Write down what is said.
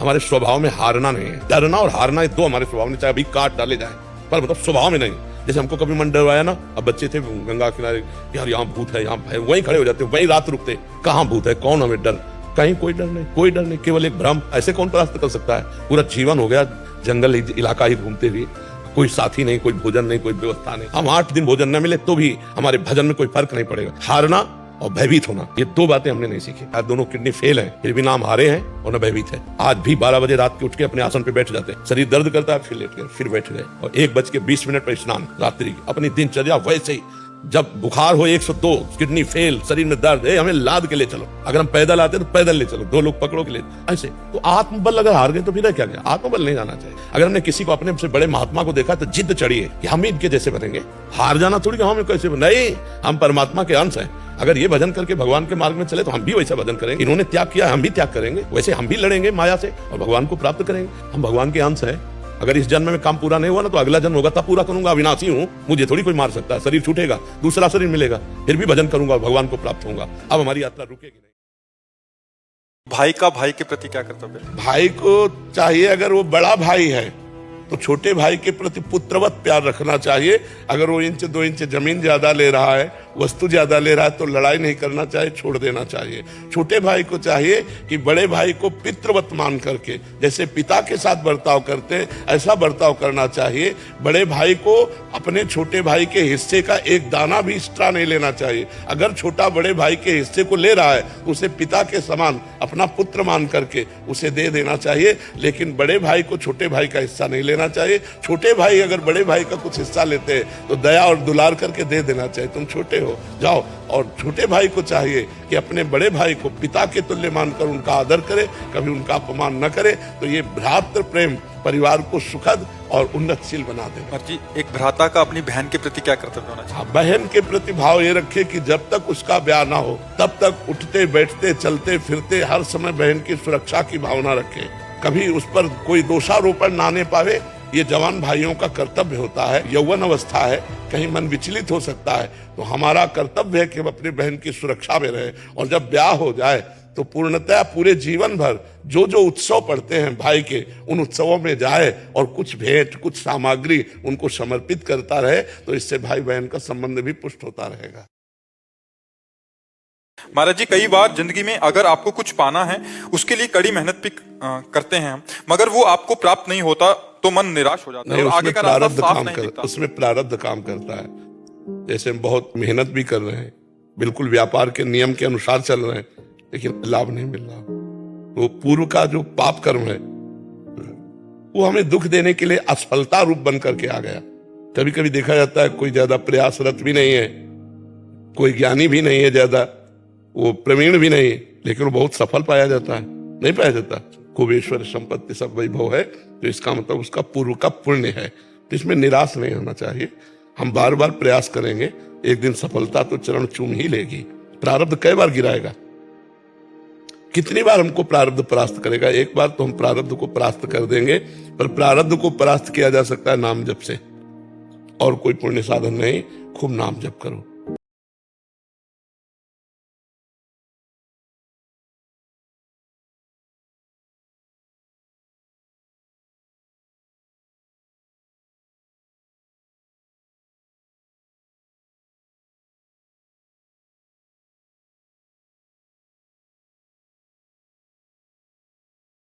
हमारे स्वभाव में हारना नहीं है। डरना और हारना ये दो हमारे स्वभाव में, चाहे अभी काट डाले जाए, पर मतलब स्वभाव में नहीं। जैसे हमको कभी मन डरवाया ना, अब बच्चे थे गंगा किनारे, यार यहाँ भूत है, यहाँ है, वहीं खड़े हो जाते, वहीं रात रुकते, कहाँ भूत है, कौन हमें डर, कहीं कोई डर नहीं, कोई डर नहीं, केवल एक भ्रम। ऐसे कौन परास्त कर सकता है? पूरा जीवन हो गया जंगल इलाका ही घूमते हुए, कोई साथी नहीं, कोई भोजन नहीं, कोई व्यवस्था नहीं। हम 8 दिन भोजन न मिले तो भी हमारे भजन में कोई फर्क नहीं पड़ेगा। हारना और भयभीत होना, ये दो बातें हमने नहीं सीखी। आज दोनों किडनी फेल है, फिर भी ना हम हारे हैं और ना भयभीत है। आज भी 12 बजे रात के उठ के अपने आसन पे बैठ जाते हैं, शरीर दर्द करता है, फिर लेट गए, फिर बैठ गए, और 1:20 पर स्नान रात्रि की। अपनी दिनचर्या वैसे ही, जब बुखार हो 102, किडनी फेल, शरीर में दर्द है, हमें लाद के ले चलो। अगर हम पैदल आते तो पैदल ले चलो, 2 लोग पकड़ो के ले, ऐसे। तो आत्मबल अगर हार गए तो फिर क्या गया? आत्मबल नहीं जाना चाहिए। अगर हमने किसी को अपने से बड़े महात्मा को देखा तो जिद चढ़िए कि हम इनके जैसे बनेंगे। हार जाना थोड़ी कि हम कैसे नहीं, हम परमात्मा के अंश हैं। अगर ये भजन करके भगवान के मार्ग में चले तो हम भी वैसा भजन करेंगे। इन्होंने त्याग किया, हम भी त्याग करेंगे, वैसे हम भी लड़ेंगे माया से और भगवान को प्राप्त करेंगे। हम भगवान के अंश हैं। अगर इस जन्म में काम पूरा नहीं हुआ ना तो अगला जन्म होगा, तब पूरा करूंगा। अविनाशी हूं, मुझे थोड़ी कोई मार सकता है। शरीर छूटेगा, दूसरा शरीर मिलेगा, फिर भी भजन करूंगा, भगवान को प्राप्त होऊंगा। अब हमारी यात्रा रुकेगी नहीं। भाई का भाई के प्रति क्या कर्तव्य है? भाई को चाहिए, अगर वो बड़ा भाई है तो छोटे भाई के प्रति पुत्रवत प्यार रखना चाहिए। अगर वो 1-2 इंच जमीन ज्यादा ले रहा है, वस्तु ज्यादा ले रहा है, तो लड़ाई नहीं करना चाहिए, छोड़ देना चाहिए। छोटे भाई को चाहिए कि बड़े भाई को पितृवत मान करके, जैसे पिता के साथ बर्ताव करते हैं ऐसा बर्ताव करना चाहिए। बड़े भाई को अपने छोटे भाई के हिस्से का एक दाना भी एक्स्ट्रा नहीं लेना चाहिए। अगर छोटा बड़े भाई के हिस्से को ले रहा है तो उसे पिता के समान अपना पुत्र मान करके उसे दे देना चाहिए। लेकिन बड़े भाई को छोटे भाई का हिस्सा नहीं लेना चाहिए। छोटे भाई अगर बड़े भाई का कुछ हिस्सा लेते हैं तो दया और दुलार करके दे देना चाहिए, तुम छोटे हो जाओ। और छोटे भाई को चाहिए कि अपने बड़े भाई को पिता के तुल्य मानकर उनका आदर करे, कभी उनका अपमान न करे। तो ये भ्रातृ प्रेम परिवार को सुखद और उन्नतशील बना देगा। जी, एक भ्राता का अपनी बहन के प्रति क्या कर्तव्य होना चाहिए? बहन के प्रति भाव ये रखे कि जब तक उसका ब्याह ना हो तब तक उठते बैठते चलते फिरते हर समय बहन की सुरक्षा की भावना रखे। कभी उस पर कोई दोषारोपण ना आने पावे, ये जवान भाइयों का कर्तव्य होता है। यौवन अवस्था है, कहीं मन विचलित हो सकता है, तो हमारा कर्तव्य है कि हम अपनी बहन की सुरक्षा में रहे। और जब ब्याह हो जाए तो पूर्णतः पूरे जीवन भर जो जो उत्सव पड़ते हैं भाई के, उन उत्सवों में जाए और कुछ भेंट, कुछ सामग्री उनको समर्पित करता रहे। तो इससे भाई बहन का संबंध भी पुष्ट होता रहेगा। महाराज जी, कई बार जिंदगी में अगर आपको कुछ पाना है, उसके लिए कड़ी मेहनत भी करते हैं, मगर वो आपको प्राप्त नहीं होता तो मन निराश हो जाता है और आगे का रास्ता साफ नहीं दिखता। उसमें प्रारब्ध काम करता है। जैसे हम बहुत मेहनत भी कर रहे हैं, बिल्कुल व्यापार के नियम के अनुसार चल रहे हैं, लेकिन लाभ नहीं मिल रहा। वो पूर्व का जो पाप कर्म है वो हमें दुख देने के लिए असफलता रूप बन करके आ गया। कभी कभी देखा जाता है कोई ज्यादा प्रयासरत भी नहीं है, कोई ज्ञानी भी नहीं है ज्यादा, वो प्रवीण भी नहीं, लेकिन वो बहुत सफल पाया जाता है। नहीं पाया जाता? खूब ऐश्वर्य संपत्ति सब वैभव है, तो इसका मतलब उसका पूर्व का पुण्य है। तो इसमें निराश नहीं होना चाहिए। हम बार बार प्रयास करेंगे, एक दिन सफलता तो चरण चूम ही लेगी। प्रारब्ध कई बार गिराएगा, कितनी बार हमको प्रारब्ध परास्त करेगा? एक बार तो हम प्रारब्ध को परास्त कर देंगे, पर प्रारब्ध को परास्त किया जा सकता है नाम जप से, और कोई पुण्य साधन नहीं। खूब नाम जप करो।